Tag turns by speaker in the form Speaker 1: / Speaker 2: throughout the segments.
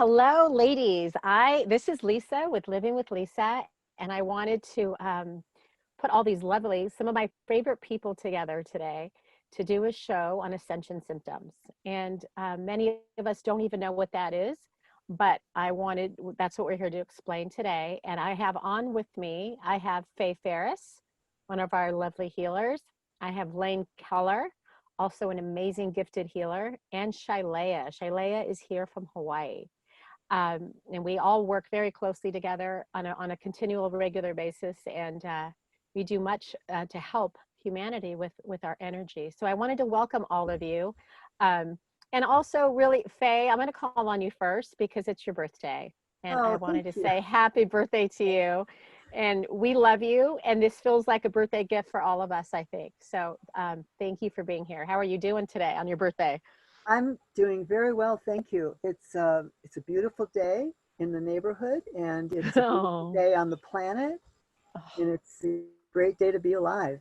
Speaker 1: Hello, ladies. This is Lisa with Living with Lisa, and I wanted to put all these lovely, some of my favorite people together today to do a show on Ascension symptoms. And many of us don't even know what that is, but that's what we're here to explain today. And I have on with me, I have FayFerris, one of our lovely healers. I have Keller, also an amazing gifted healer, and Shilea. Shilea is here from Hawaii. And we all work very closely together on a continual, regular basis, and we do much to help humanity with our energy. So I wanted to welcome all of you. And also, really, Faye, I'm going to call on you first because it's your birthday. And I wanted to say happy birthday to you. And we love you. And this feels like a birthday gift for all of us, I think. So thank you for being here. How are you doing today on your birthday?
Speaker 2: I'm doing very well, thank you. It's a beautiful day in the neighborhood, and it's a beautiful day on the planet, and it's a great day to be alive.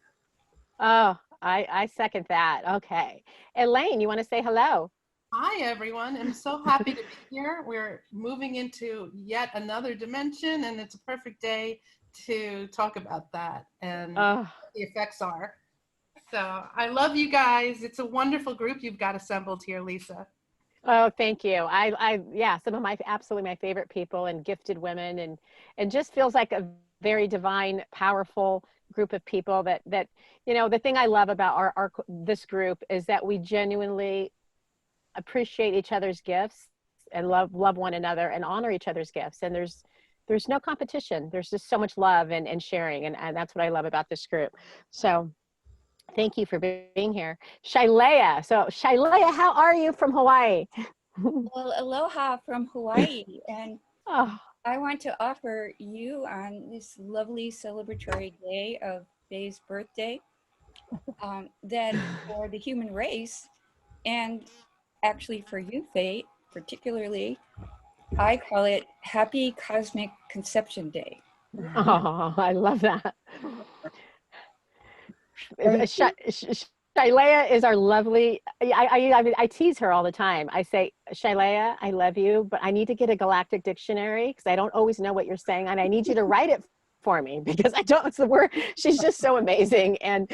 Speaker 1: Oh, I second that. Okay. Elaine, you want to say hello?
Speaker 3: Hi, everyone. I'm so happy to be here. We're moving into yet another dimension, and it's a perfect day to talk about that and what the effects are. So I love you guys. It's a wonderful group you've got assembled here, Lisa.
Speaker 1: Oh, thank you. Yeah, some of absolutely my favorite people and gifted women, and just feels like a very divine, powerful group of people that, the thing I love about this group is that we genuinely appreciate each other's gifts and love one another and honor each other's gifts. And there's no competition. There's just so much love and sharing. And that's what I love about this group. So thank you for being here. Shilea. So Shilea, how are you from Hawaii?
Speaker 4: Well, aloha from Hawaii. And I want to offer you on this lovely celebratory day of Faye's birthday, that for the human race, and actually for you, Faye, particularly, I call it Happy Cosmic Conception Day.
Speaker 1: Oh, I love that. Shilea is our lovely, I tease her all the time. I say, Shilea, I love you, but I need to get a galactic dictionary because I don't always know what you're saying. And I need you to write it for me because I don't, it's the word. She's just so amazing. And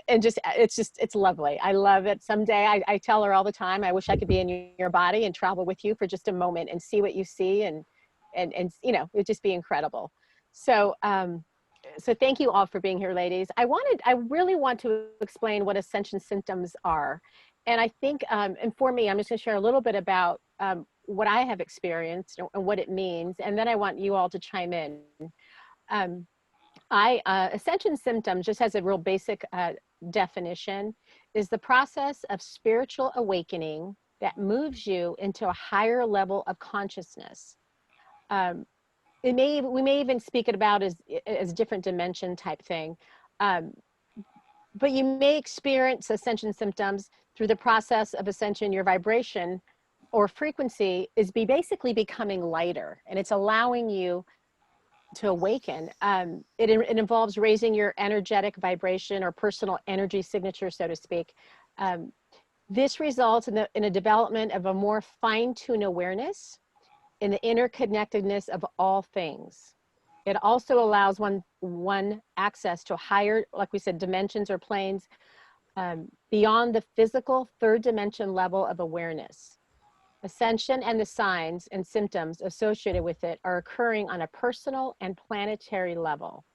Speaker 1: it's lovely. I love it. Someday I tell her all the time, I wish I could be in your body and travel with you for just a moment and see what you see. And it'd just be incredible. So thank you all for being here, ladies. I really want to explain what Ascension symptoms are. And I think, and for me, I'm just gonna share a little bit about what I have experienced and what it means. And then I want you all to chime in. Ascension symptoms, just as a real basic definition, is the process of spiritual awakening that moves you into a higher level of consciousness. We may even speak it about as different dimension type thing. But you may experience ascension symptoms through the process of ascension. Your vibration or frequency is basically becoming lighter, and it's allowing you to awaken. It involves raising your energetic vibration or personal energy signature, so to speak. This results in a development of a more fine-tuned awareness in the interconnectedness of all things. It also allows one access to higher, like we said, dimensions or planes beyond the physical third dimension level of awareness. Ascension and the signs and symptoms associated with it are occurring on a personal and planetary level.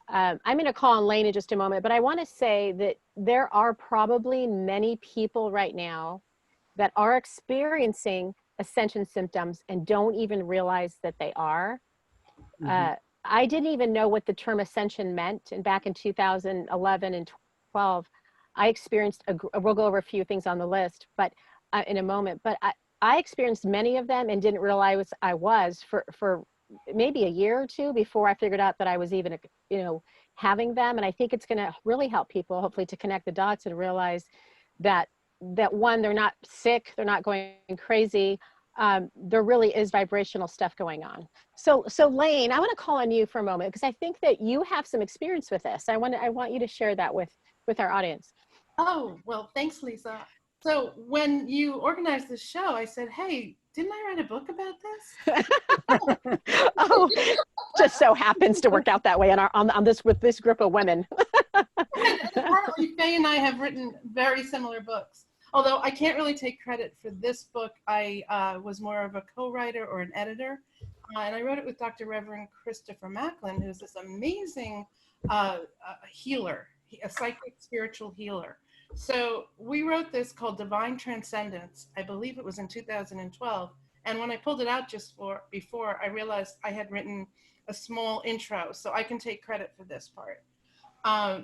Speaker 1: I'm going to call on Lane in just a moment, but I want to say that there are probably many people right now that are experiencing ascension symptoms and don't even realize that they are. I didn't even know what the term ascension meant. And back in 2011 and 12, I experienced, we'll go over a few things on the list, but in a moment, but I experienced many of them and didn't realize I was for maybe a year or two before I figured out that I was even, having them. And I think it's going to really help people, hopefully, to connect the dots and realize that one, they're not sick, they're not going crazy. There really is vibrational stuff going on. So Lane, I want to call on you for a moment because I think that you have some experience with this. I want you to share that with our audience.
Speaker 3: Oh, well, thanks, Lisa. So when you organized this show, I said, hey, didn't I write a book about this?
Speaker 1: Oh, just so happens to work out that way on this with this group of women.
Speaker 3: And apparently Fay and I have written very similar books. Although I can't really take credit for this book. I was more of a co-writer or an editor. And I wrote it with Dr. Reverend Christopher Macklin, who's this amazing healer, a psychic spiritual healer. So we wrote this called Divine Transcendence. I believe it was in 2012. And when I pulled it out just before, I realized I had written a small intro, so I can take credit for this part.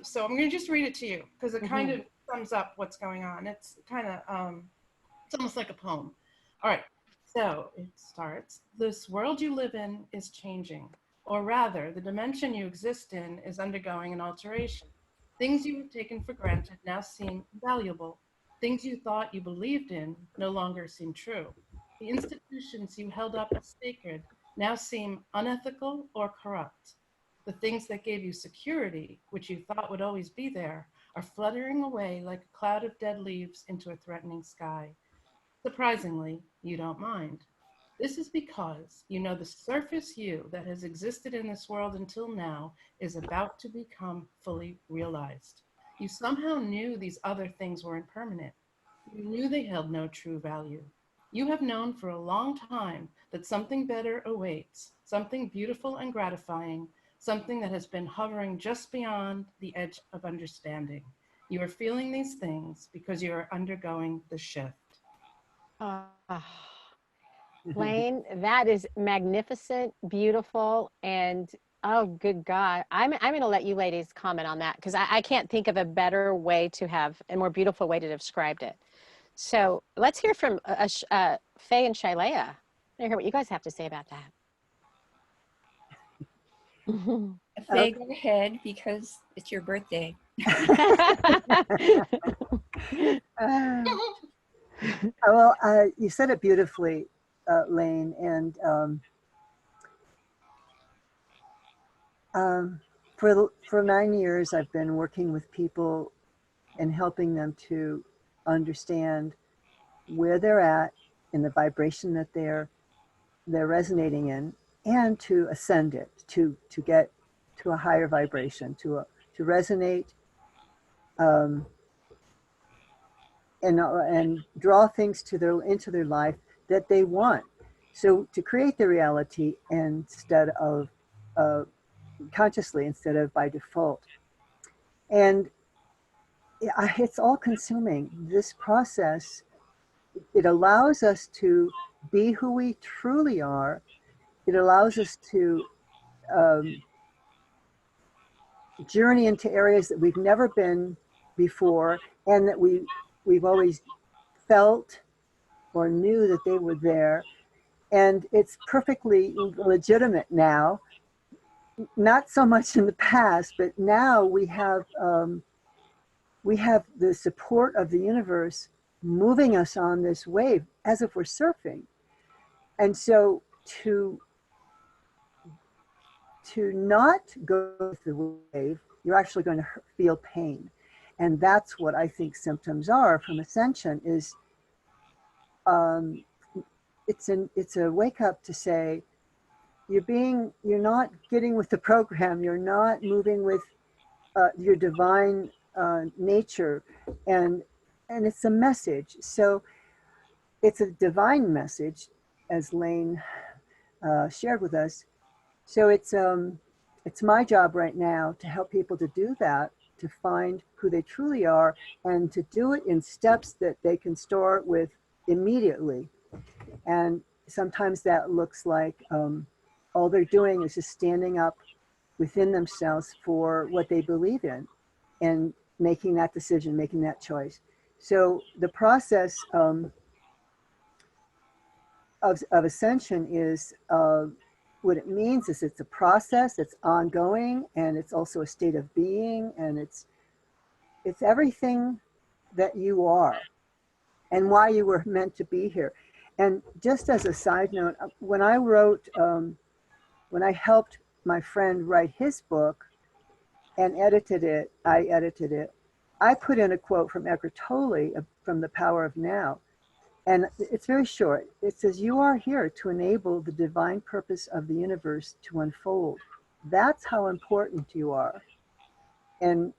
Speaker 3: So I'm going to just read it to you because it kind of sums up what's going on. It's kind of, it's almost like a poem. All right. So it starts, this world you live in is changing, or rather, the dimension you exist in is undergoing an alteration. Things you have taken for granted now seem valuable. Things you thought you believed in no longer seem true. The institutions you held up as sacred now seem unethical or corrupt. The things that gave you security, which you thought would always be there, are fluttering away like a cloud of dead leaves into a threatening sky. Surprisingly, you don't mind. This is because you know the surface you that has existed in this world until now is about to become fully realized. You somehow knew these other things were impermanent. You knew they held no true value. You have known for a long time that something better awaits, something beautiful and gratifying, something that has been hovering just beyond the edge of understanding. You are feeling these things because you are undergoing the shift.
Speaker 1: Lane, that is magnificent, beautiful, and oh, good God. I'm going to let you ladies comment on that because I can't think of a better way to have, a more beautiful way to describe it. So let's hear from Fay and Shilea. I want to hear what you guys have to say about that.
Speaker 4: Fay, go ahead because it's your birthday.
Speaker 2: Well, you said it beautifully, Lane, and for 9 years I've been working with people and helping them to understand where they're at in the vibration that they're resonating in, and to ascend it, to get to a higher vibration, to resonate, and draw things into their life that they want. So to create the reality instead of consciously, instead of by default. And it's all consuming. This process, it allows us to be who we truly are. It allows us to journey into areas that we've never been before, and that we've always felt or knew that they were there. And it's perfectly legitimate now. Not so much in the past, but now we have the support of the universe moving us on this wave as if we're surfing. And so to not go with the wave, you're actually going to feel pain. And that's what I think symptoms are from Ascension is, it's a wake up to say, you're not getting with the program, you're not moving with your divine nature, and it's a message. So it's a divine message, as Lane shared with us. So it's my job right now to help people to do that, to find who they truly are, and to do it in steps that they can start with immediately. And sometimes that looks like all they're doing is just standing up within themselves for what they believe in and making that decision, making that choice. So the process of Ascension is, what it means is it's a process, it's ongoing, and it's also a state of being, and it's everything that you are and why you were meant to be here. And just as a side note, when I helped my friend write his book and edited it, I put in a quote from Eckhart Tolle from The Power of Now. And it's very short. It says, you are here to enable the divine purpose of the universe to unfold. That's how important you are. And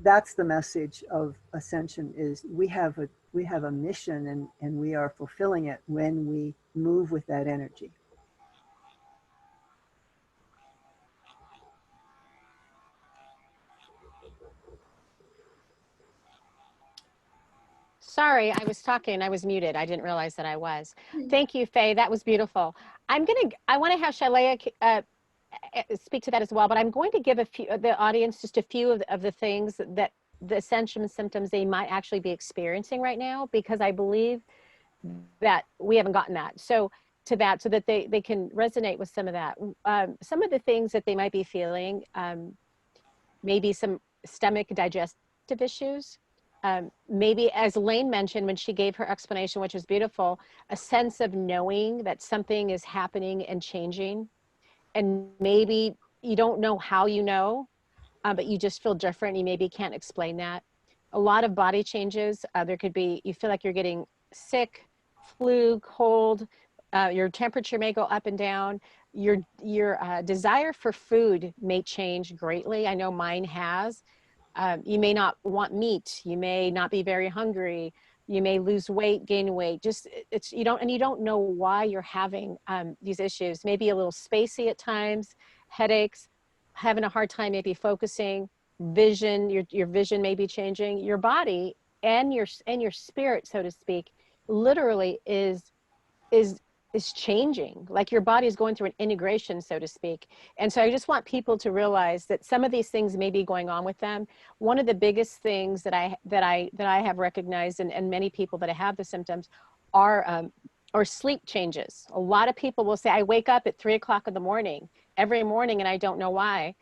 Speaker 2: that's the message of Ascension, is we have a mission, and we are fulfilling it when we move with that energy.
Speaker 1: Sorry, I was talking. I was muted. I didn't realize that I was. Thank you, Fay. That was beautiful. I want to have Shilea speak to that as well, but I'm going to give the audience just a few of the things that the Ascension symptoms they might actually be experiencing right now, because I believe that we haven't gotten that. So so that they can resonate with some of that. Some of the things that they might be feeling, maybe some stomach digestive issues. Maybe, as Elaine mentioned when she gave her explanation, which was beautiful, a sense of knowing that something is happening and changing. And maybe you don't know how you know, but you just feel different. You maybe can't explain that. A lot of body changes. There could be, you feel like you're getting sick, flu, cold. Your temperature may go up and down. Your desire for food may change greatly. I know mine has. You may not want meat. You may not be very hungry. You may lose weight, gain weight. Just you don't know why you're having these issues. Maybe a little spacey at times, headaches, having a hard time maybe focusing, vision. Your vision may be changing. Your body and your spirit, so to speak, literally is changing. Like your body is going through an integration, so to speak. And so I just want people to realize that some of these things may be going on with them. One of the biggest things that I have recognized, and many people that have the symptoms, are sleep changes. A lot of people will say, I wake up at 3 o'clock in the morning every morning and I don't know why.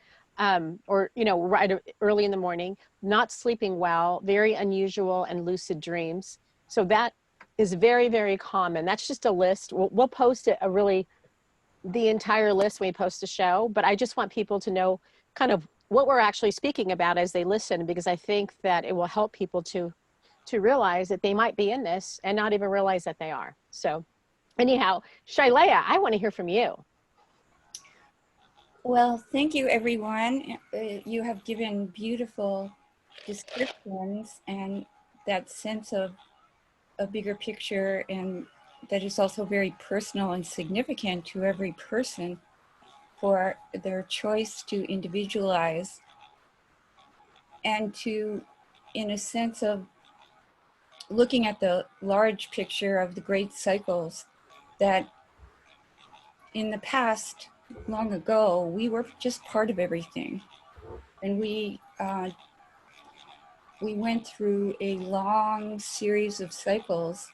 Speaker 1: Or, right early in the morning, not sleeping well, very unusual and lucid dreams. So that is very, very common. That's just a list. We'll post the entire list when we post a show, but I just want people to know kind of what we're actually speaking about as they listen, because I think that it will help people to realize that they might be in this and not even realize that they are. So anyhow, Shilea, I want to hear from you.
Speaker 4: Well, thank you, everyone. You have given beautiful descriptions and that sense of a bigger picture, and that is also very personal and significant to every person for their choice to individualize and to, in a sense of looking at the large picture of the great cycles, that in the past, long ago, we were just part of everything. And we went through a long series of cycles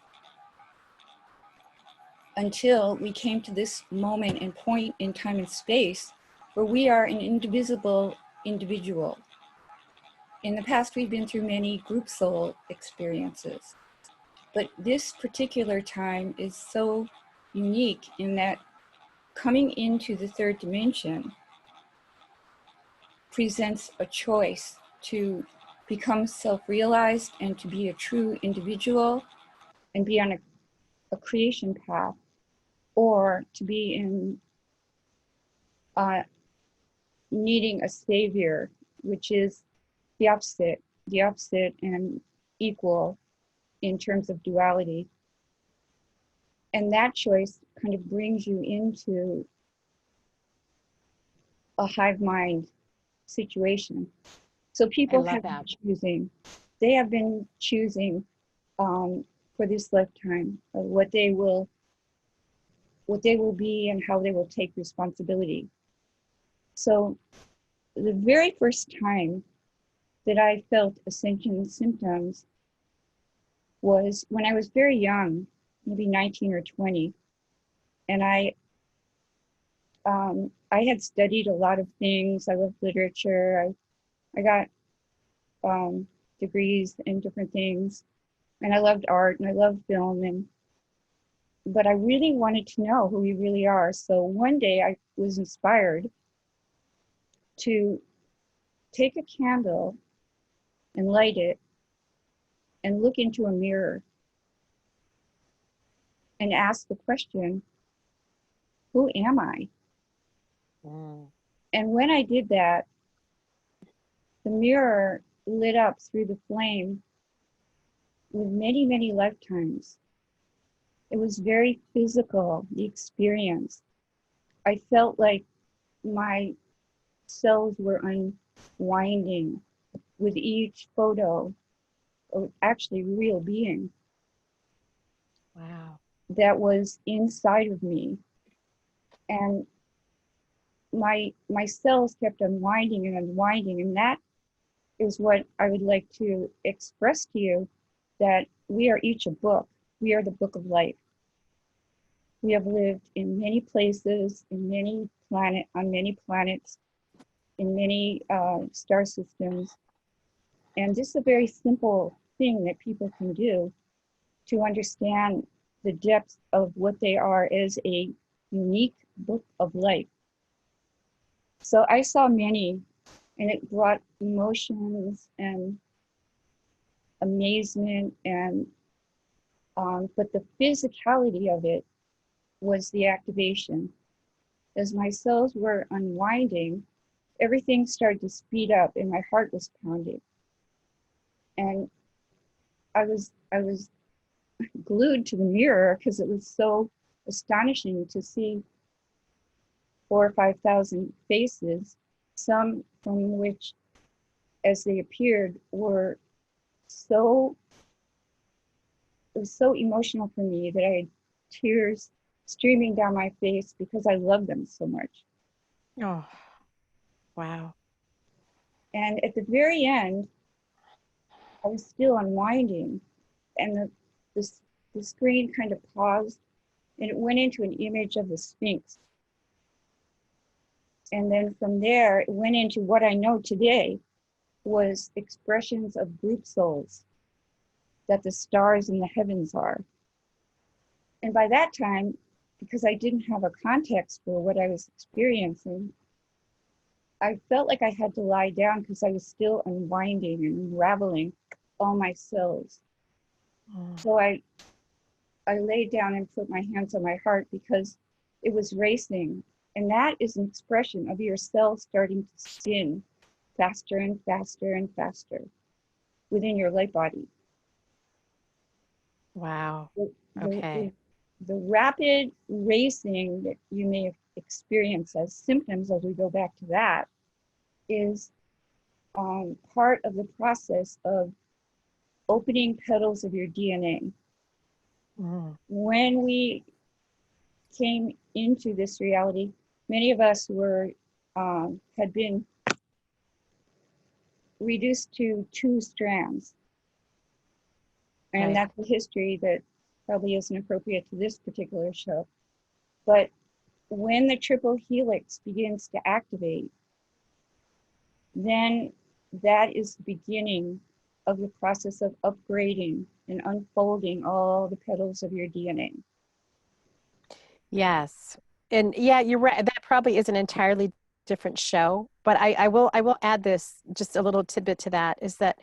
Speaker 4: until we came to this moment and point in time and space where we are an indivisible individual. In the past, we've been through many group soul experiences, but this particular time is so unique in that coming into the third dimension presents a choice to become self-realized and to be a true individual and be on a creation path, or to be in needing a savior, which is the opposite and equal in terms of duality. And that choice kind of brings you into a hive mind situation. So people have been choosing, they have been choosing for this lifetime what they will be and how they will take responsibility. So the very first time that I felt Ascension symptoms was when I was very young, maybe 19 or 20. And I had studied a lot of things. I love literature. I got degrees in different things. And I loved art and I loved film. But I really wanted to know who we really are. So one day I was inspired to take a candle and light it and look into a mirror and ask the question, who am I? And when I did that, the mirror lit up through the flame with many, many lifetimes. It was very physical, the experience. I felt like my cells were unwinding with each photo, or actually real being.
Speaker 1: Wow.
Speaker 4: That was inside of me. And my cells kept unwinding and unwinding. And that is what I would like to express to you, that we are each a book. We are the book of life. We have lived in many places, on many planets, in many star systems. And this is a very simple thing that people can do to understand the depth of what they are as a unique book of life. So I saw many, and it brought emotions and amazement, and but the physicality of it was the activation. As my cells were unwinding, everything started to speed up, and my heart was pounding. And I was glued to the mirror because it was so astonishing to see 4,000 or 5,000 faces, some from which, as they appeared, were so, it was so emotional for me that I had tears streaming down my face because I love them so much.
Speaker 1: Oh, wow.
Speaker 4: And at the very end, I was still unwinding, and the screen kind of paused, and it went into an image of the Sphinx. And then from there, it went into what I know today was expressions of group souls, that the stars in the heavens are. And by that time, because I didn't have a context for what I was experiencing, I felt like I had to lie down because I was still unwinding and unraveling all my cells. So I laid down and put my hands on my heart because it was racing. And that is an expression of your cells starting to spin faster and faster and faster within your light body.
Speaker 1: Wow.
Speaker 4: The rapid racing that you may have experienced as symptoms, as we go back to that, is part of the process of opening petals of your DNA. When we came into this reality, many of us were had been reduced to 2 strands. And that's a history that probably isn't appropriate to this particular show. But when the triple helix begins to activate, then that is the beginning of the process of upgrading and unfolding all the petals of your DNA.
Speaker 1: Yes. And yeah, you're right. That probably is an entirely different show, but I will add this, just a little tidbit to that, is that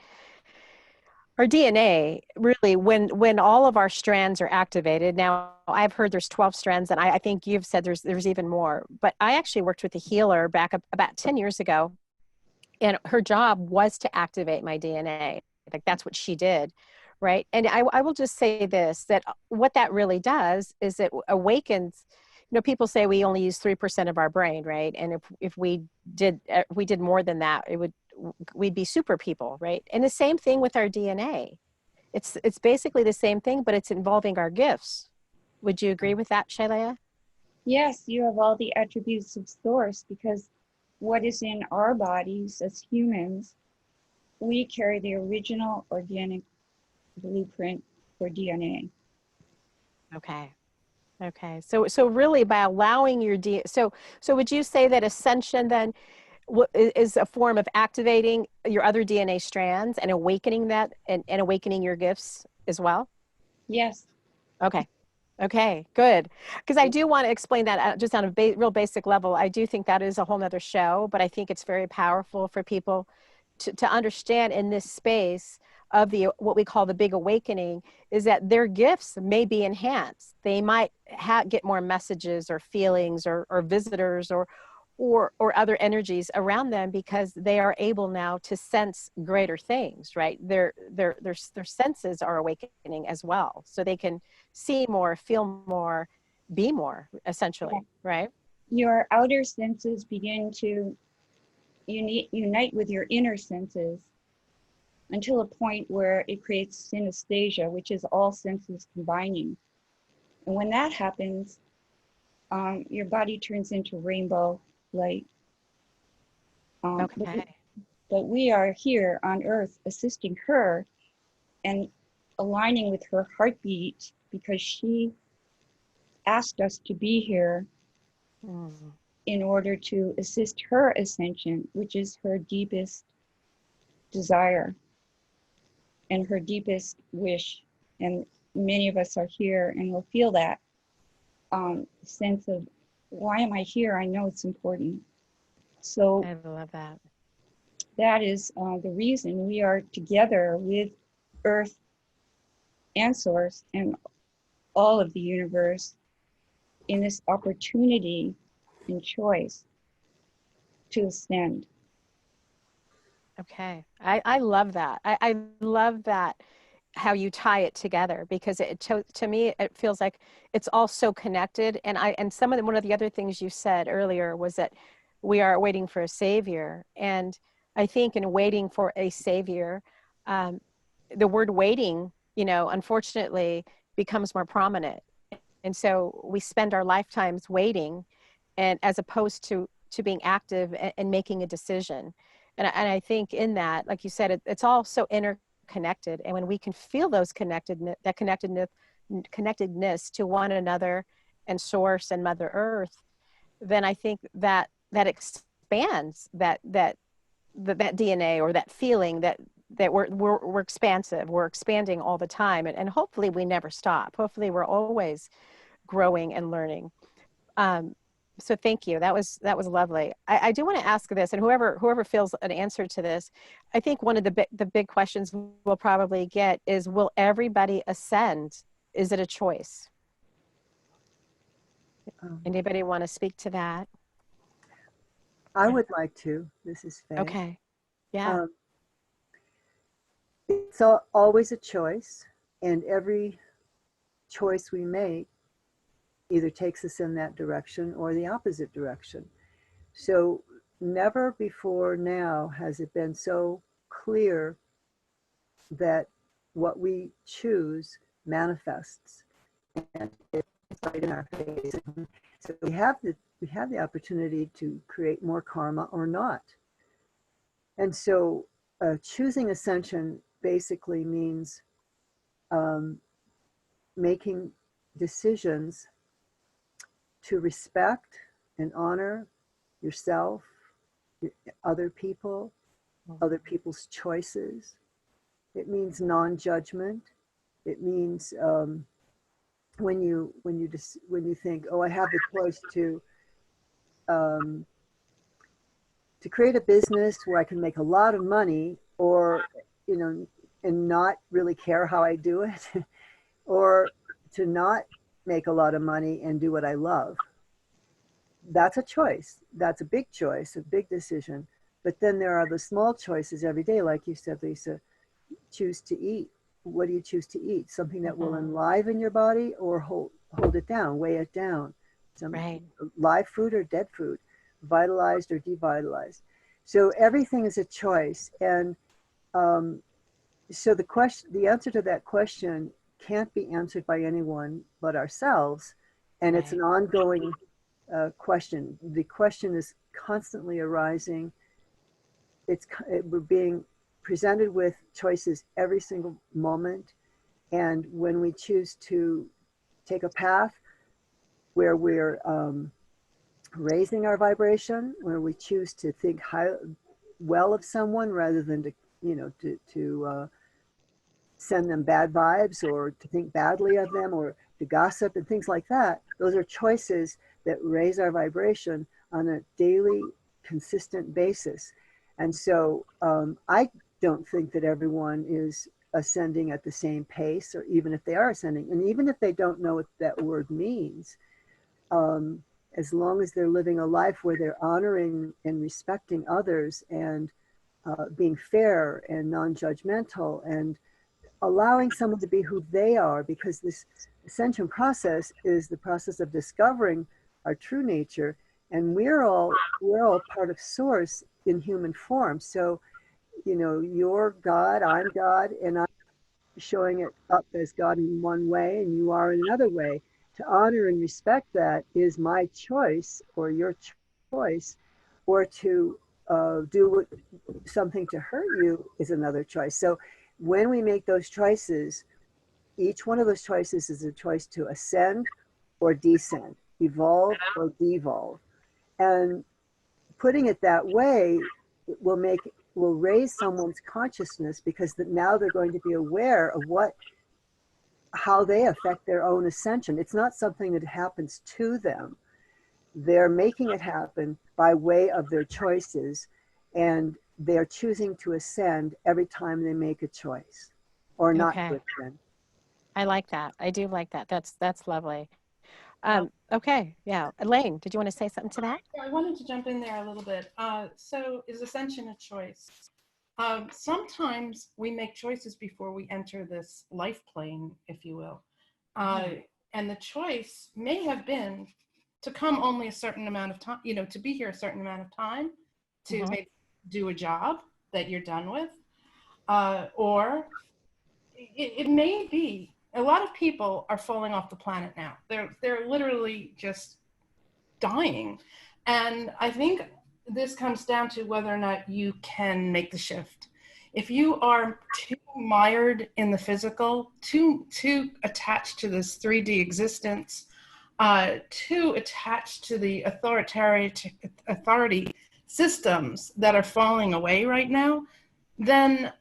Speaker 1: our DNA really, when all of our strands are activated, now I've heard there's 12 strands, and I think you've said there's even more, but I actually worked with a healer back up about 10 years ago, and her job was to activate my DNA. Like, that's what she did. Right. And I will just say this, that what that really does is it awakens, people say we only use 3% of our brain, right? And if we did more than that, we'd be super people, right? And the same thing with our DNA. It's basically the same thing, but it's involving our gifts. Would you agree with that, Shilea?
Speaker 4: Yes, you have all the attributes of source, because what is in our bodies as humans, we carry the original organic blueprint for DNA.
Speaker 1: Okay. So really, by allowing your DNA, so would you say that Ascension then is a form of activating your other DNA strands and awakening that, and awakening your gifts as well?
Speaker 4: Yes.
Speaker 1: Okay, good. Because I do want to explain that just on a real basic level. I do think that is a whole nother show, but I think it's very powerful for people to understand in this space of the what we call the big awakening is that their gifts may be enhanced. They might get more messages or feelings or visitors or other energies around them because they are able now to sense greater things, right? Their senses are awakening as well, so they can see more, feel more, be more, essentially, right?
Speaker 4: Your outer senses begin to unite with your inner senses until a point where it creates synesthesia, which is all senses combining. And when that happens, your body turns into rainbow light.
Speaker 1: Okay.
Speaker 4: But we are here on Earth assisting her and aligning with her heartbeat because she asked us to be here in order to assist her ascension, which is her deepest desire and her deepest wish. And many of us are here and will feel that sense of, why am I here? I know it's important. So
Speaker 1: I love that.
Speaker 4: That is the reason we are together with Earth and Source and all of the universe in this opportunity and choice to ascend.
Speaker 1: Okay. I love that. I love that, how you tie it together, because to me, it feels like it's all so connected. And one of the other things you said earlier was that we are waiting for a savior. And I think in waiting for a savior, the word waiting, unfortunately becomes more prominent. And so we spend our lifetimes waiting, and as opposed to being active and making a decision. And I think in that, like you said, it's all so interconnected. And when we can feel that connectedness to one another and Source and Mother Earth, then I think that expands that DNA, or that feeling that we're expansive, we're expanding all the time, and hopefully we never stop. Hopefully we're always growing and learning. So thank you. That was lovely. I do want to ask this, and whoever feels an answer to this, I think one of the big questions we'll probably get is, will everybody ascend? Is it a choice? Anybody want to speak to that?
Speaker 2: I would like to. This is Fay.
Speaker 1: Okay. Yeah.
Speaker 2: It's always a choice, and every choice we make either takes us in that direction or the opposite direction. So never before now has it been so clear that what we choose manifests, and it's right in our face. So we have the opportunity to create more karma or not. And so choosing ascension basically means making decisions to respect and honor yourself, other people, other people's choices. It means non-judgment. It means when you think, oh, I have the choice to create a business where I can make a lot of money, or and not really care how I do it, or to not make a lot of money and do what I love. That's a choice. That's a big choice, a big decision. But then there are the small choices every day, like you said, Lisa. Choose to eat. What do you choose to eat? Something that will enliven your body, or hold it down, weigh it down. Some live food or dead food, vitalized or devitalized. So everything is a choice. And so the answer to that question can't be answered by anyone but ourselves. And it's an ongoing question. The question is constantly arising. We're being presented with choices every single moment. And when we choose to take a path where we're raising our vibration, where we choose to think well of someone rather than to send them bad vibes, or to think badly of them, or to gossip and things like that, those are choices that raise our vibration on a daily, consistent basis. And so I don't think that everyone is ascending at the same pace, or even if they are ascending, and even if they don't know what that word means, as long as they're living a life where they're honoring and respecting others and being fair and non-judgmental and allowing someone to be who they are, because this ascension process is the process of discovering our true nature, and we're all part of source in human form. So, you know, you're God, I'm God, and I'm showing it up as God in one way and you are in another way. To honor and respect that is my choice or your choice, or to do something to hurt you is another choice. So when we make those choices, each one of those choices is a choice to ascend or descend, evolve or devolve. And putting it that way will raise someone's consciousness, because now they're going to be aware of how they affect their own ascension. It's not something that happens to them. They're making it happen by way of their choices, and they're choosing to ascend every time they make a choice or not to ascend.
Speaker 1: I like that. I do like that. That's lovely. Okay. Yeah. Elaine, did you want to say something to that?
Speaker 3: I wanted to jump in there a little bit. So is ascension a choice? Sometimes we make choices before we enter this life plane, if you will. And the choice may have been to come only a certain amount of time, you know, to be here a certain amount of time, to maybe do a job that you're done with. Or it may be, a lot of people are falling off the planet now. They're literally just dying. And I think this comes down to whether or not you can make the shift. If you are too mired in the physical, too attached to this 3D existence, too attached to the authority systems that are falling away right now, then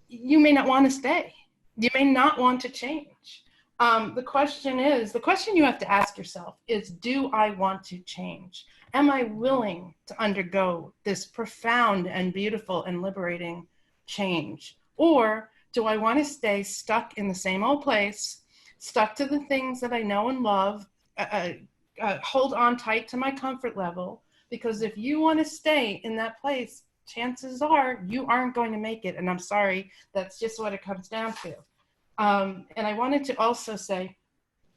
Speaker 3: you may not want to stay. You may not want to change. The question you have to ask yourself is, do I want to change? Am I willing to undergo this profound and beautiful and liberating change? Or do I want to stay stuck in the same old place, stuck to the things that I know and love, hold on tight to my comfort level? Because if you want to stay in that place, chances are you aren't going to make it. And I'm sorry, that's just what it comes down to. And I wanted to also say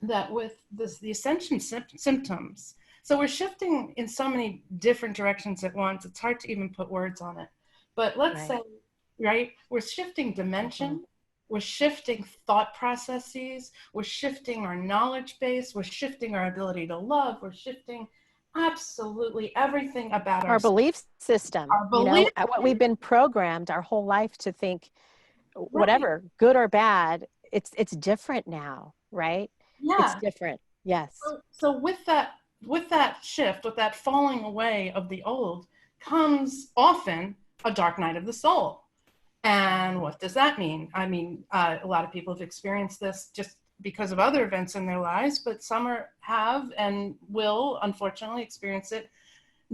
Speaker 3: that with the ascension symptoms, so we're shifting in so many different directions at once, it's hard to even put words on it. But let's say, right, we're shifting dimension, we're shifting thought processes, we're shifting our knowledge base, we're shifting our ability to love, we're shifting absolutely everything about
Speaker 1: our belief system. You know, what we've been programmed our whole life to think, whatever, good or bad, it's different now, right?
Speaker 3: Yeah,
Speaker 1: it's different. Yes.
Speaker 3: So with that shift, with that falling away of the old, comes often a dark night of the soul. And what does that mean? I mean, a lot of people have experienced this just because of other events in their lives, but some have and will unfortunately experience it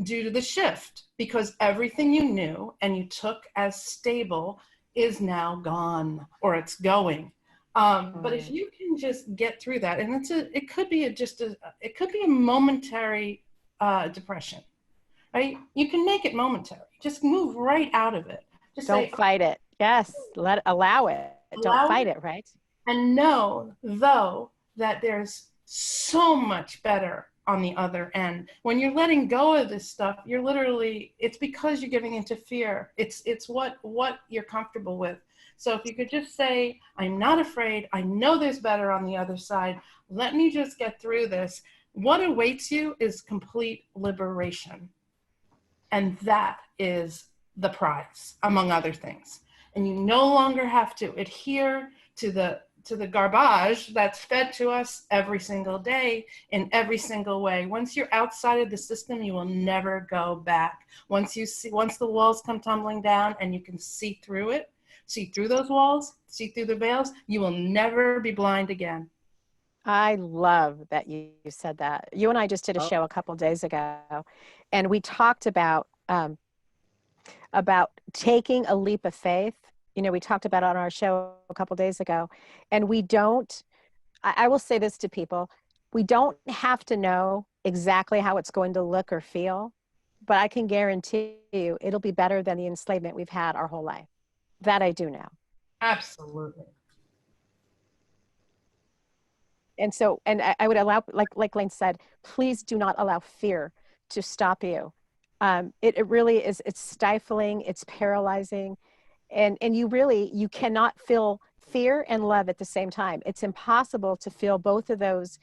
Speaker 3: due to the shift, because everything you knew and you took as stable is now gone, or it's going. But if you can just get through that, and it could be a momentary depression, right? You can make it momentary. Just move right out of it. Just
Speaker 1: don't fight it. Yes, allow it. Don't fight it, right?
Speaker 3: And know, though, that there's so much better on the other end. When you're letting go of this stuff, it's because you're giving into fear. It's what you're comfortable with. So if you could just say, I'm not afraid, I know there's better on the other side, let me just get through this. What awaits you is complete liberation. And that is the prize, among other things. And you no longer have to adhere to the garbage that's fed to us every single day in every single way. Once you're outside of the system, you will never go back. Once the walls come tumbling down and you can see through it, see through those walls, see through the veils, you will never be blind again.
Speaker 1: I love that you said that. You and I just did a show a couple of days ago, and we talked about about taking a leap of faith. You know, we talked about it on our show a couple days ago, and we don't, I will say this to people, we don't have to know exactly how it's going to look or feel, but I can guarantee you it'll be better than the enslavement we've had our whole life. That I do know.
Speaker 3: Absolutely.
Speaker 1: And so, and I would allow, like Lane said, please do not allow fear to stop you. It really is, it's stifling, it's paralyzing. And you cannot feel fear and love at the same time. It's impossible to feel both of those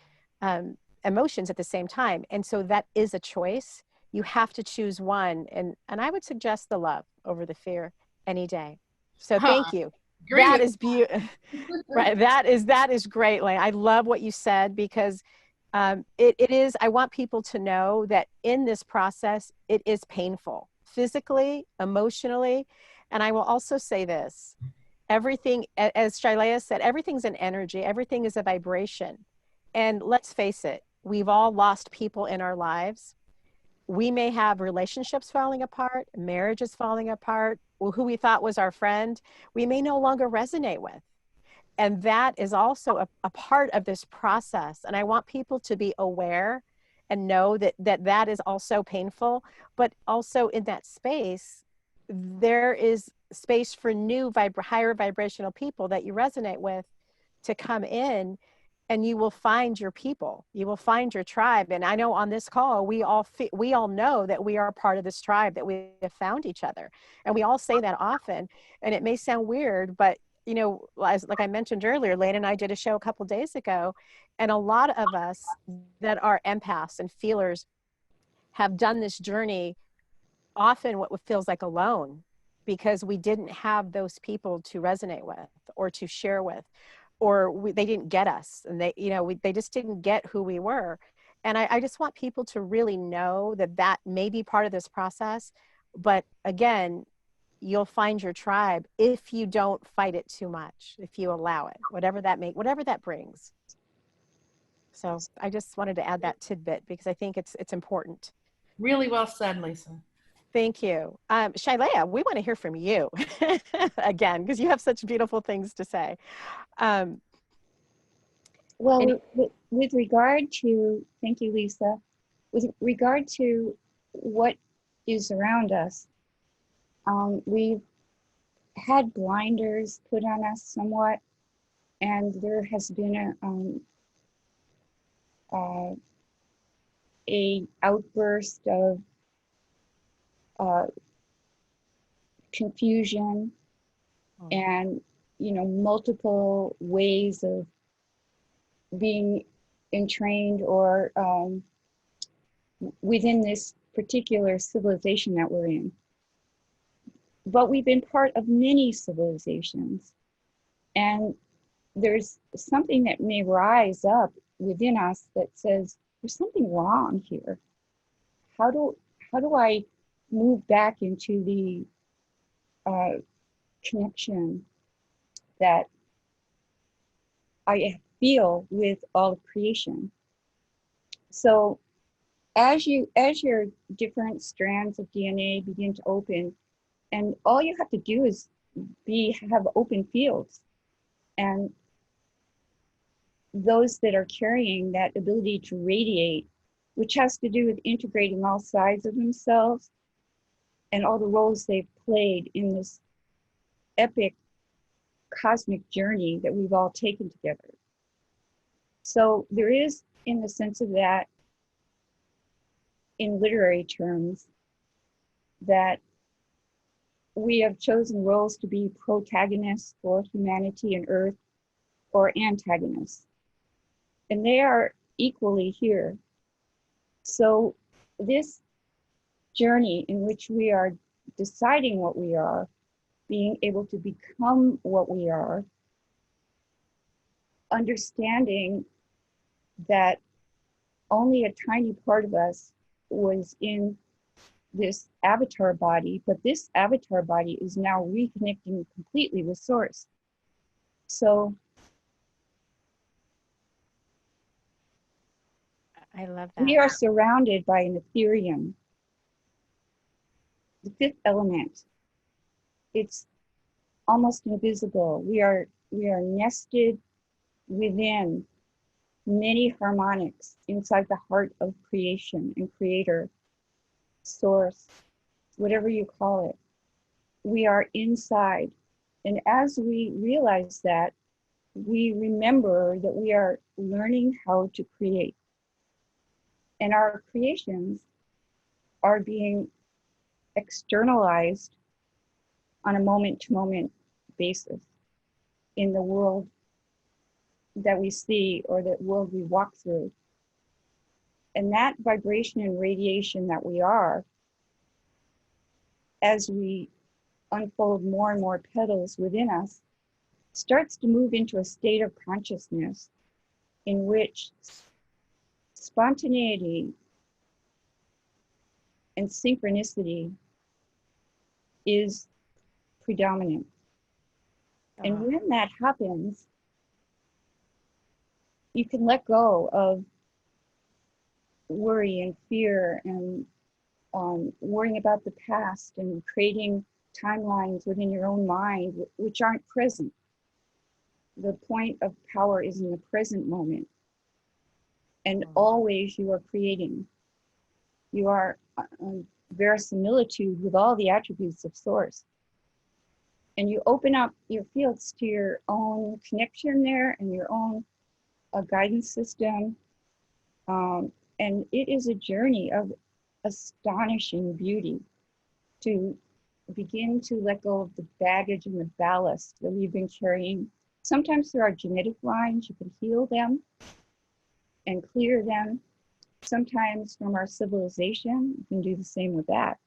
Speaker 1: emotions at the same time. And so that is a choice. You have to choose one. And I would suggest the love over the fear any day. So thank you. That is beautiful. Right. That is great, Lane. I love what you said, because it is, I want people to know that in this process, it is painful, physically, emotionally. And I will also say this, everything, as Shilea said, everything's an energy, everything is a vibration. And let's face it, we've all lost people in our lives. We may have relationships falling apart, marriages falling apart, who we thought was our friend, we may no longer resonate with. And that is also a part of this process. And I want people to be aware and know that is also painful, but also in that space, there is space for new higher vibrational people that you resonate with to come in, and you will find your people, you will find your tribe. And I know on this call, we all know that we are part of this tribe, that we have found each other. And we all say that often, and it may sound weird, but you know, like I mentioned earlier, Lane and I did a show a couple days ago, and a lot of us that are empaths and feelers have done this journey often what feels like alone, because we didn't have those people to resonate with or to share with, or they didn't get us, and they just didn't get who we were. And I just want people to really know that may be part of this process. But again, you'll find your tribe if you don't fight it too much, if you allow it, whatever that brings. So I just wanted to add that tidbit because I think it's important.
Speaker 3: Really well said, Lisa.
Speaker 1: Thank you. Shilea, we want to hear from you again, because you have such beautiful things to say.
Speaker 4: Well, with regard to, thank you, Lisa, with regard to what is around us, we've had blinders put on us somewhat, and there has been a outburst of confusion and multiple ways of being entrained or within this particular civilization that we're in. But we've been part of many civilizations, and there's something that may rise up within us that says there's something wrong here. How do I move back into the connection that I feel with all of creation? So as your different strands of DNA begin to open, and all you have to do is have open fields, and those that are carrying that ability to radiate, which has to do with integrating all sides of themselves and all the roles they've played in this epic cosmic journey that we've all taken together. So there is, in the sense of that, in literary terms, that we have chosen roles to be protagonists for humanity and Earth, or antagonists. And they are equally here. So this journey in which we are deciding what we are, being able to become what we are, understanding that only a tiny part of us was in this avatar body, but this avatar body is now reconnecting completely with Source. So
Speaker 1: I love that.
Speaker 4: we are surrounded by an Ethereum the fifth element. It's almost invisible. We are nested within many harmonics inside the heart of creation and creator, source, whatever you call it. We are inside. And as we realize that, we remember that we are learning how to create. And our creations are being externalized on a moment-to-moment basis in the world that we see or the world we walk through. And that vibration and radiation that we are, as we unfold more and more petals within us, starts to move into a state of consciousness in which spontaneity and synchronicity is predominant. And when that happens, you can let go of worry and fear and worrying about the past and creating timelines within your own mind which aren't present. The point of power is in the present moment. And always you are creating. You are verisimilitude with all the attributes of source. And you open up your fields to your own connection there and your own guidance system. And it is a journey of astonishing beauty to begin to let go of the baggage and the ballast that we've been carrying. Sometimes through our genetic lines, you can heal them and clear them. Sometimes from our civilization, you can do the same with that.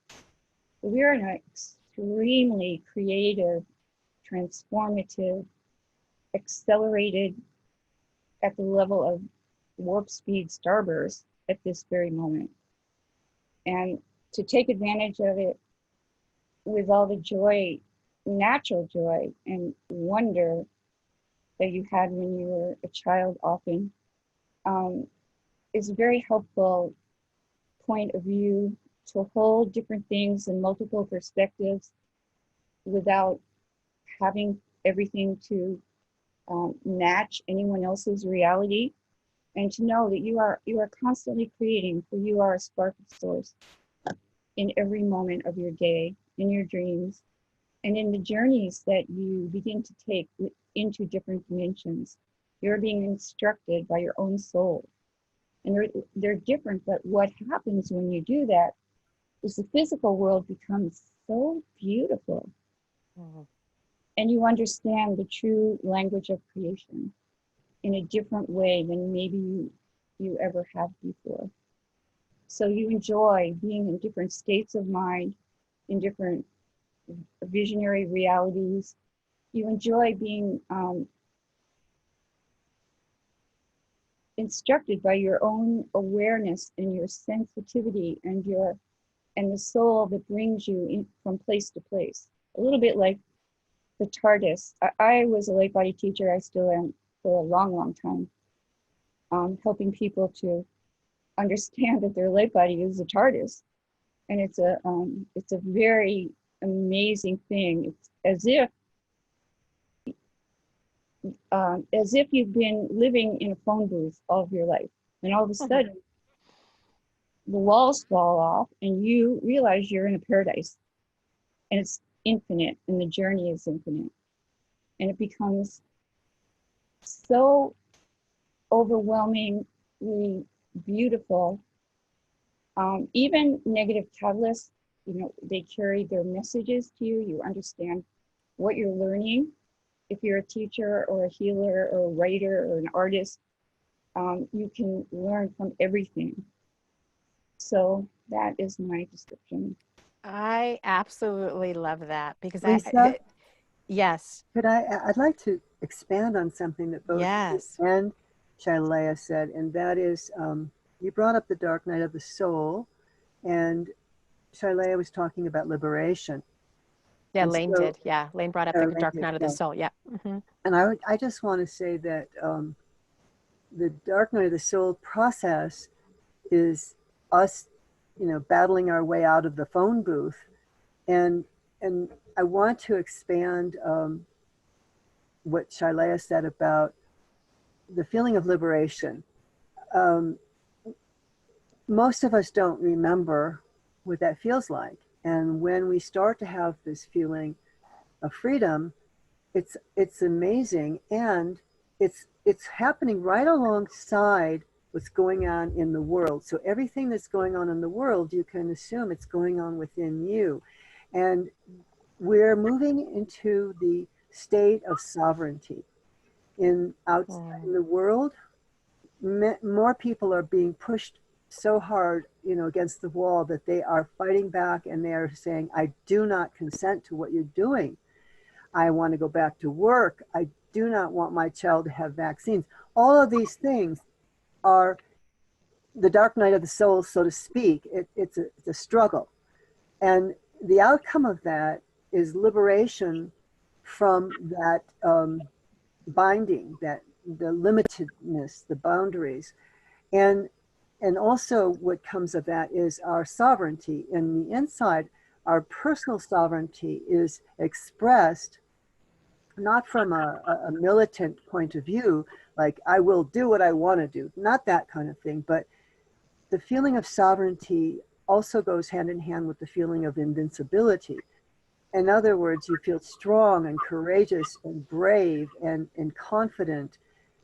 Speaker 4: But we are in an extremely creative, transformative, accelerated at the level of warp speed starburst at this very moment. And to take advantage of it with all the joy, natural joy and wonder that you had when you were a child often, is a very helpful point of view to hold different things in multiple perspectives without having everything to match anyone else's reality, and to know that you are constantly creating, for you are a spark of source in every moment of your day, in your dreams, and in the journeys that you begin to take into different dimensions. You're being instructed by your own soul. And they're different, but what happens when you do that is the physical world becomes so beautiful. And you understand the true language of creation in a different way than maybe you ever have before. So you enjoy being in different states of mind, in different visionary realities. You enjoy being instructed by your own awareness and your sensitivity and the soul that brings you in from place to place. A little bit like the TARDIS. I was a light body teacher. I still am for a long, long time, helping people to understand that their light body is a TARDIS, and it's a very amazing thing. It's as if you've been living in a phone booth all of your life, and all of a sudden the walls fall off and you realize you're in a paradise, and it's infinite, and the journey is infinite, and it becomes so overwhelmingly beautiful. Even negative catalysts, they carry their messages to you. You understand what you're learning. If you're a teacher or a healer or a writer or an artist, you can learn from everything. So that is my description.
Speaker 1: I absolutely love that, because
Speaker 2: Lisa,
Speaker 1: yes.
Speaker 2: I'd like to expand on something that both
Speaker 1: Yes.
Speaker 2: you and Shilea said, and that is, you brought up the dark night of the soul, and Shilea was talking about liberation.
Speaker 1: Yeah,
Speaker 2: And
Speaker 1: Lane did. Yeah, Lane brought up the dark night of the soul. Yeah.
Speaker 2: And I just want to say that the dark night of the soul process is us, battling our way out of the phone booth And I want to expand what Shilea said about the feeling of liberation. Um, most of us don't remember what that feels like. And when we start to have this feeling of freedom, it's amazing, and it's happening right alongside what's going on in the world. So everything that's going on in the world, you can assume it's going on within you. And we're moving into the state of sovereignty. Outside in the world, more people are being pushed so hard, against the wall, that they are fighting back, and they are saying, I do not consent to what you're doing. I want to go back to work. I do not want my child to have vaccines. All of these things are the dark night of the soul, so to speak. It's a struggle. And the outcome of that is liberation from that binding, that the limitedness, the boundaries. And also what comes of that is our sovereignty. In the inside, our personal sovereignty is expressed not from a militant point of view, like I will do what I want to do, not that kind of thing, but the feeling of sovereignty also goes hand in hand with the feeling of invincibility. In other words, you feel strong and courageous and brave and confident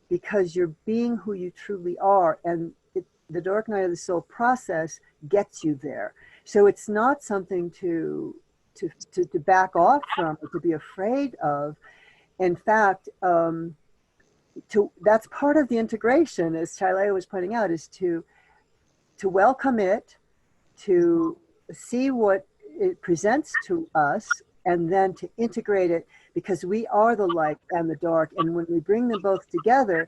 Speaker 2: because you're being who you truly are. And the dark night of the soul process gets you there. So it's not something to back off from or to be afraid of. In fact, that's part of the integration, as Shilea was pointing out, is to welcome it, to see what it presents to us, and then to integrate it, because we are the light and the dark. And when we bring them both together,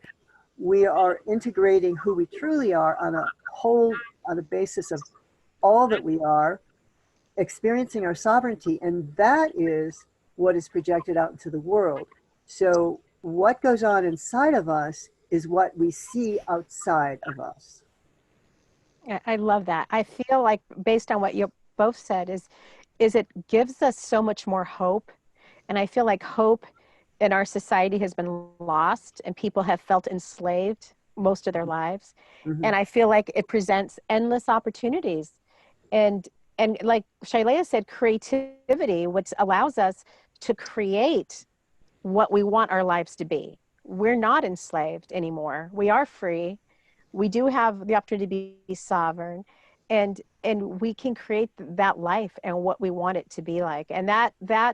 Speaker 2: we are integrating who we truly are on a basis of all that we are, experiencing our sovereignty. And that is what is projected out into the world. So what goes on inside of us is what we see outside of us.
Speaker 1: I love that. I feel like, based on what you both said, is it gives us so much more hope. And I feel like hope in our society has been lost, and people have felt enslaved most of their lives. Mm-hmm. And I feel like it presents endless opportunities. And like Shilea said, creativity, which allows us to create what we want our lives to be. We're not enslaved anymore. We are free. We do have the opportunity to be sovereign, and we can create that life and what we want it to be like. And that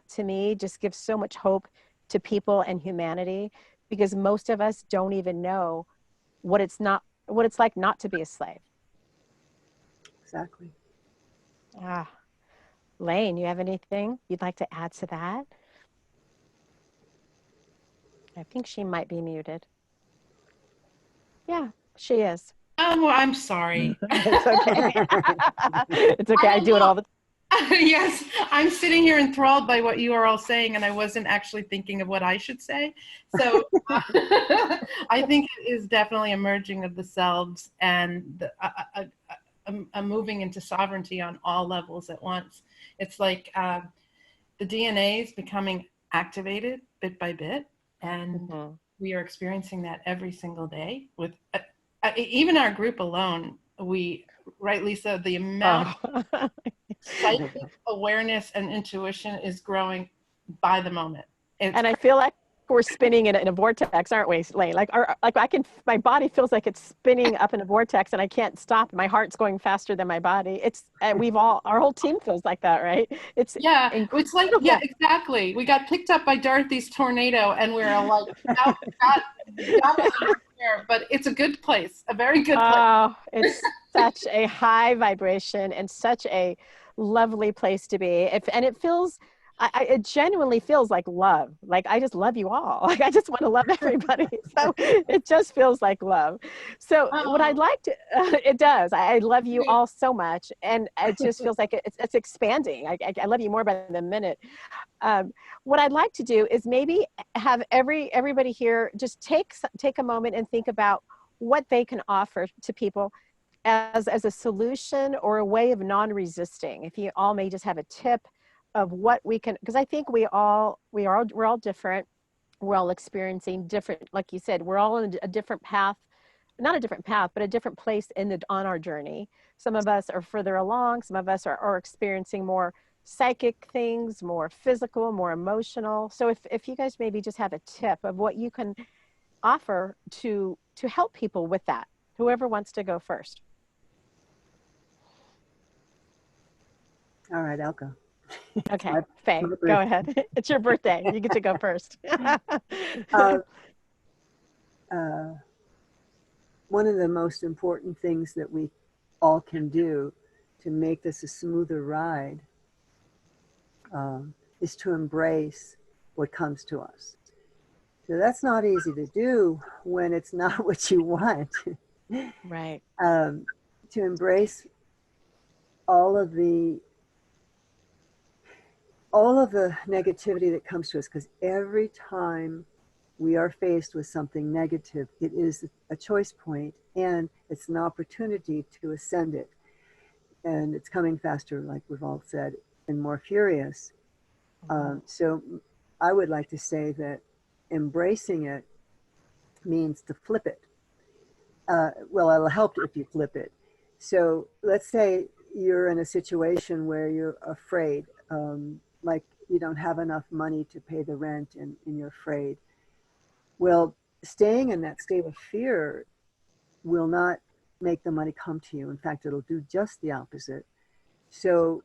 Speaker 1: to me just gives so much hope to people and humanity, because most of us don't even know what it's like not to be a slave.
Speaker 2: Exactly.
Speaker 1: Lane, you have anything you'd like to add to that? I think she might be muted. Yeah, she is.
Speaker 3: Oh, well, I'm sorry.
Speaker 1: It's okay. It's okay. I do it all the time.
Speaker 3: Yes, I'm sitting here enthralled by what you are all saying, and I wasn't actually thinking of what I should say. So I think it is definitely a merging of the selves and a moving into sovereignty on all levels at once. It's like the DNA is becoming activated bit by bit, and we are experiencing that every single day with even our group alone. Right, Lisa, the amount of psychic awareness and intuition is growing by the moment.
Speaker 1: And I feel like we're spinning in a vortex, aren't we, Lane? Like my body feels like it's spinning up in a vortex, and I can't stop. My heart's going faster than my body. Our whole team feels like that, right? It's incredible.
Speaker 3: It's like, yeah, exactly. We got picked up by Dorothy's tornado, and we're like, but it's a good place, a very good place.
Speaker 1: Oh, it's such a high vibration and such a lovely place to be. And it feels, it genuinely feels like love. Like, I just love you all. Like, I just want to love everybody. So it just feels like love. So what I'd like to, it does. I love you all so much. And it just feels like it's expanding. I love you more by the minute. What I'd like to do is maybe have everybody here just take a moment and think about what they can offer to people as a solution or a way of non-resisting. If you all may just have a tip of what we can, because I think we're all different. We're all experiencing different, like you said, we're all in a different path, not a different path, but a different place on our journey. Some of us are further along. Some of us are experiencing more psychic things, more physical, more emotional. So if you guys maybe just have a tip of what you can offer to help people with that, whoever wants to go first.
Speaker 2: All right, I'll go.
Speaker 1: Okay, Fay, go ahead. It's your birthday. You get to go first.
Speaker 2: One of the most important things that we all can do to make this a smoother ride is to embrace what comes to us. So that's not easy to do when it's not what you want.
Speaker 1: Right.
Speaker 2: To embrace all of the negativity that comes to us, because every time we are faced with something negative, it is a choice point and it's an opportunity to ascend it. And it's coming faster, like we've all said, and more furious. So I would like to say that embracing it means to flip it. Well, it'll help if you flip it. So let's say you're in a situation where you're afraid, like you don't have enough money to pay the rent and you're afraid. Well, staying in that state of fear will not make the money come to you. In fact, it'll do just the opposite. So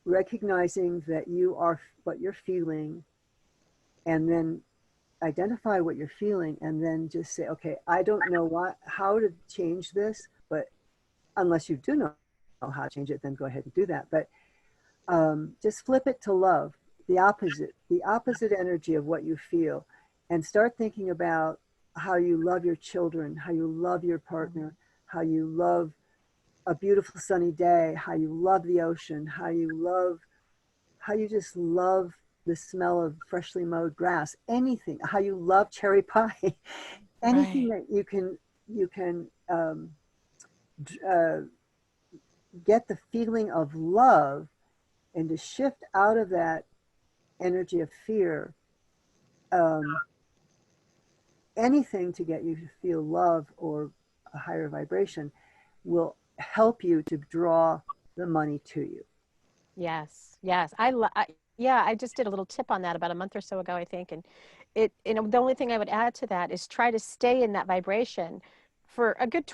Speaker 2: recognizing that you are what you're feeling, and then identify what you're feeling, and then just say, okay, I don't know how to change this, but unless you do know how to change it, then go ahead and do that. But just flip it to love, the opposite energy of what you feel, and start thinking about how you love your children, how you love your partner, how you love a beautiful sunny day, how you love the ocean, how you just love the smell of freshly mowed grass, anything, how you love cherry pie, anything that you can get the feeling of love, and to shift out of that energy of fear. Anything to get you to feel love or a higher vibration will help you to draw the money to you.
Speaker 1: Yes. I just did a little tip on that about a month or so ago, I think. And the only thing I would add to that is try to stay in that vibration for a good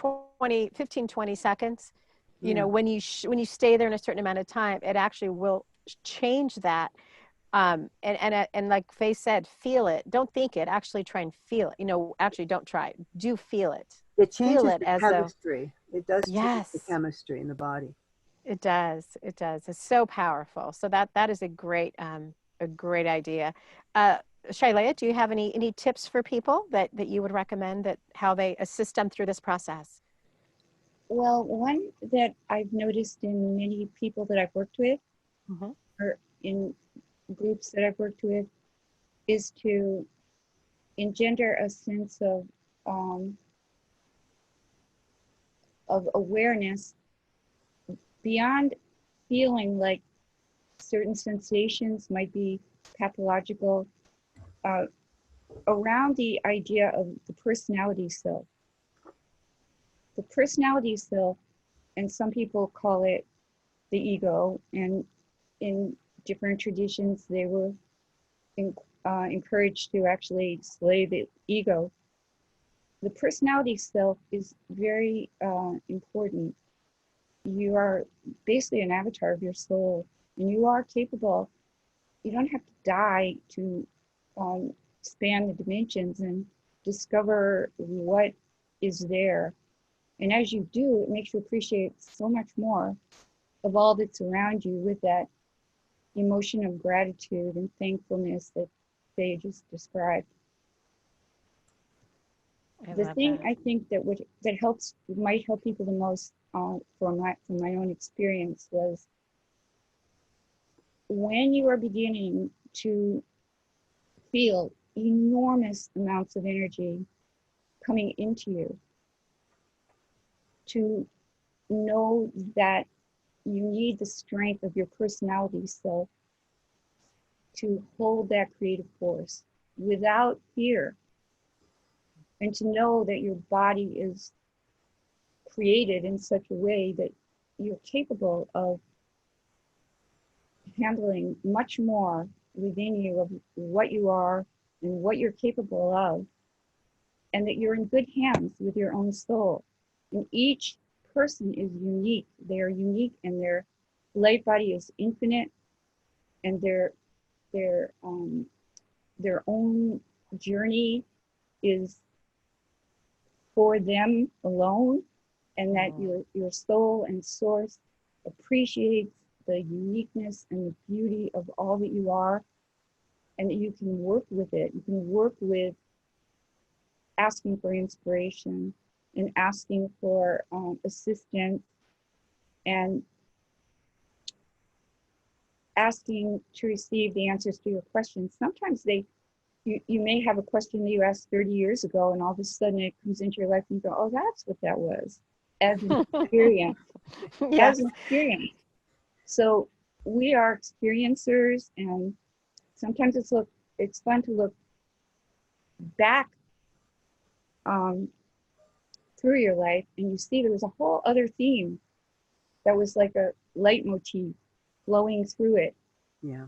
Speaker 1: 15, 20 seconds. You know, when you stay there in a certain amount of time, it actually will change that. And like Fay said, feel it. Don't think it. Actually try and feel it. Actually don't try. Do feel it.
Speaker 2: It changes
Speaker 1: feel it
Speaker 2: the
Speaker 1: as
Speaker 2: chemistry. It does change the
Speaker 1: yes,
Speaker 2: chemistry in the body.
Speaker 1: it does. It does. It's so powerful. So that is a great idea. Shilea, do you have any tips for people that you would recommend, that how they assist them through this process?
Speaker 4: Well, one that I've noticed in many people that I've worked with, or in groups that I've worked with, is to engender a sense of awareness beyond feeling like certain sensations might be pathological, around the idea of the personality self. The personality self, and some people call it the ego, and in different traditions they were encouraged to actually slay the ego. The personality self is very important. You are basically an avatar of your soul, and you are capable. You don't have to die to span the dimensions and discover what is there. And as you do, it makes you appreciate so much more of all that's around you, with that emotion of gratitude and thankfulness that they just described. The thing I think that might help people the most, from my own experience, was when you are beginning to feel enormous amounts of energy coming into you, to know that you need the strength of your personality self to hold that creative force without fear, and to know that your body is created in such a way that you're capable of handling much more within you of what you are and what you're capable of, and that you're in good hands with your own soul. And each person is unique. They are unique, and their life body is infinite, and their own journey is for them alone, and that your soul and source appreciates the uniqueness and the beauty of all that you are, and that you can work with it. You can work with asking for inspiration and asking for assistance, and asking to receive the answers to your questions. Sometimes you may have a question that you asked 30 years ago, and all of a sudden it comes into your life and you go, oh, that's what that was, as an experience.
Speaker 1: Yes.
Speaker 4: As an experience. So we are experiencers, and sometimes it's fun to look back through your life, and you see there was a whole other theme that was like a leitmotif flowing through it.
Speaker 2: Yeah.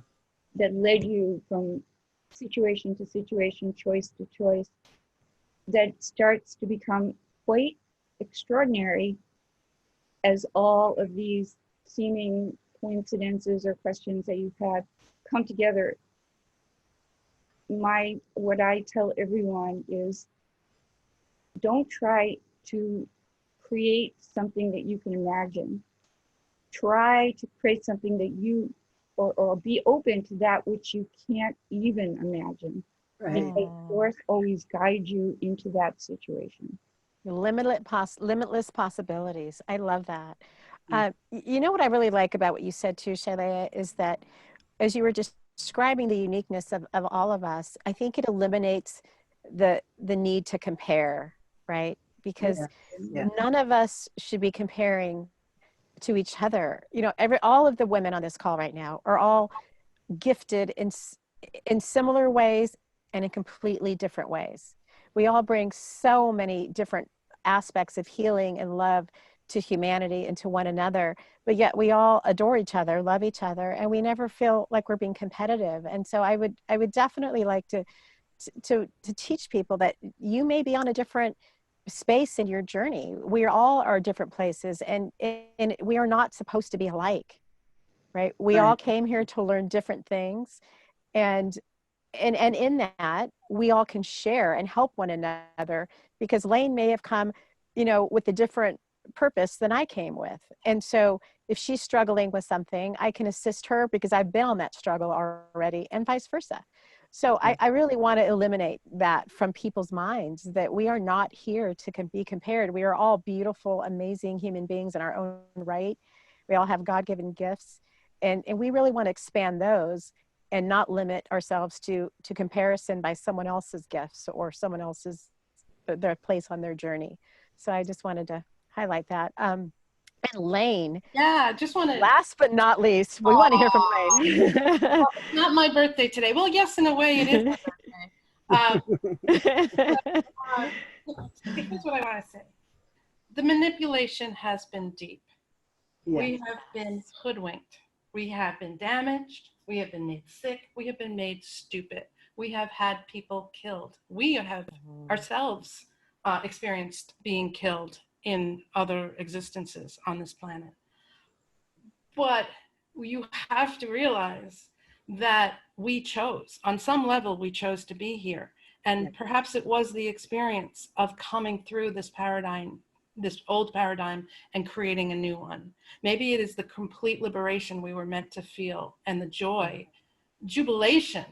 Speaker 4: That led you from situation to situation, choice to choice, that starts to become quite extraordinary as all of these seeming coincidences or questions that you've had come together. What I tell everyone is, don't try to create something that you can imagine. Try to create something that you, or be open to that which you can't even imagine.
Speaker 2: Right.
Speaker 4: Because Source always guides you into that situation.
Speaker 1: Limitless possibilities. I love that. You know what I really like about what you said too, Shilea, is that as you were just describing the uniqueness of all of us, I think it eliminates the need to compare, right? Because none of us should be comparing to each other. You know, all of the women on this call right now are all gifted in similar ways and in completely different ways. We all bring so many different aspects of healing and love to humanity and to one another, but yet we all adore each other, love each other, and we never feel like we're being competitive. And so I would definitely like to teach people that you may be on a different space in your journey. We all are different places, and we are not supposed to be alike, right? We all came here to learn different things, and in that we all can share and help one another, because Lane may have come, you know, with a different purpose than I came with. And so if she's struggling with something, I can assist her because I've been on that struggle already, and vice versa. So I really want to eliminate that from people's minds, that we are not here to be compared. We are all beautiful, amazing human beings in our own right. We all have God-given gifts, and we really want to expand those and not limit ourselves to comparison by someone else's gifts or someone else's their place on their journey. So I just wanted to highlight that. And Lane,
Speaker 3: just want to,
Speaker 1: last but not least, we want to hear from Lane.
Speaker 3: Well, it's not my birthday today. Well, yes, in a way it is my birthday. Here's what I want to say. The manipulation has been deep. We have been hoodwinked. We have been damaged. We have been made sick. We have been made stupid. We have had people killed. We have ourselves experienced being killed in other existences on this planet. But you have to realize that we chose, on some level, we chose to be here. And perhaps it was the experience of coming through this paradigm, this old paradigm, and creating a new one. Maybe it is the complete liberation we were meant to feel, and the joy, jubilation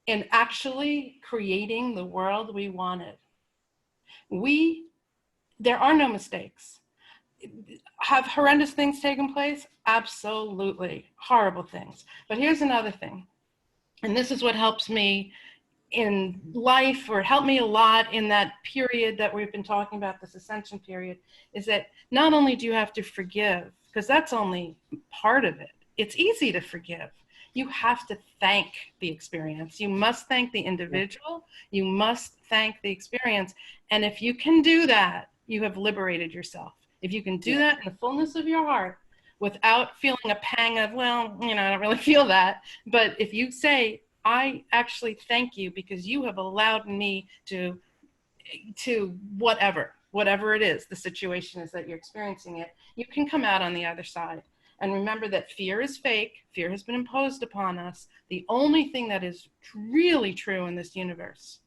Speaker 3: in actually creating the world we wanted. There are no mistakes. Have horrendous things taken place? Absolutely. Horrible things. But here's another thing, and this is what helps me in life, or helped me a lot in that period that we've been talking about, this ascension period, is that not only do you have to forgive, because that's only part of it. It's easy to forgive. you have to thank the experience. You must thank the individual. You must thank the experience. And if you can do that, you have liberated yourself. If you can do that in the fullness of your heart without feeling a pang of, well, I don't really feel that. But if you say, I actually thank you because you have allowed me to whatever it is, the situation is that you're experiencing it, you can come out on the other side. And remember that fear is fake. Fear has been imposed upon us. The only thing that is really true in this universe,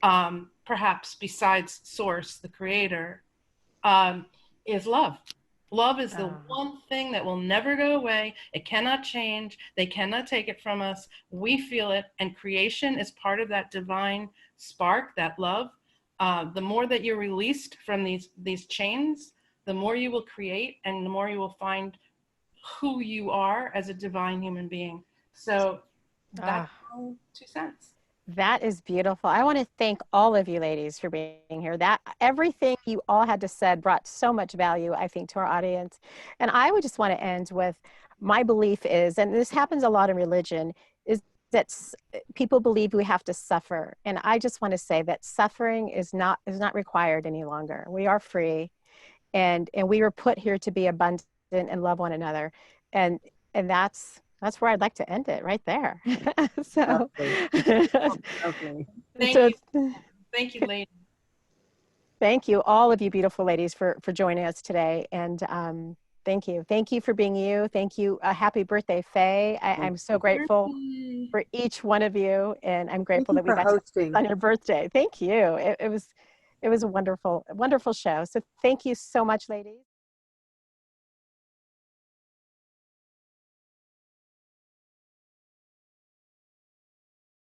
Speaker 3: perhaps besides Source, the creator, is love. Love is the one thing that will never go away. It cannot change. They cannot take it from us. We feel it. And creation is part of that divine spark, that love. The more that you're released from these chains, the more you will create and the more you will find who you are as a divine human being. So that's my 2 cents.
Speaker 1: That is beautiful. I want to thank all of you ladies for being here. That everything you all had to say brought so much value, I think, to our audience. And I would just want to end with, my belief is, and this happens a lot in religion, is that people believe we have to suffer. And I just want to say that suffering is not required any longer. We are free, and we were put here to be abundant and love one another. And that's where I'd like to end it, right there. So,
Speaker 2: okay.
Speaker 3: Thank you, ladies.
Speaker 1: Thank you, all of you beautiful ladies, for joining us today. And thank you for being you. Thank you. Happy birthday, Fay. I'm so grateful for each one of you, and I'm grateful that we got to on your birthday. Thank you. It was a wonderful show. So thank you so much, ladies.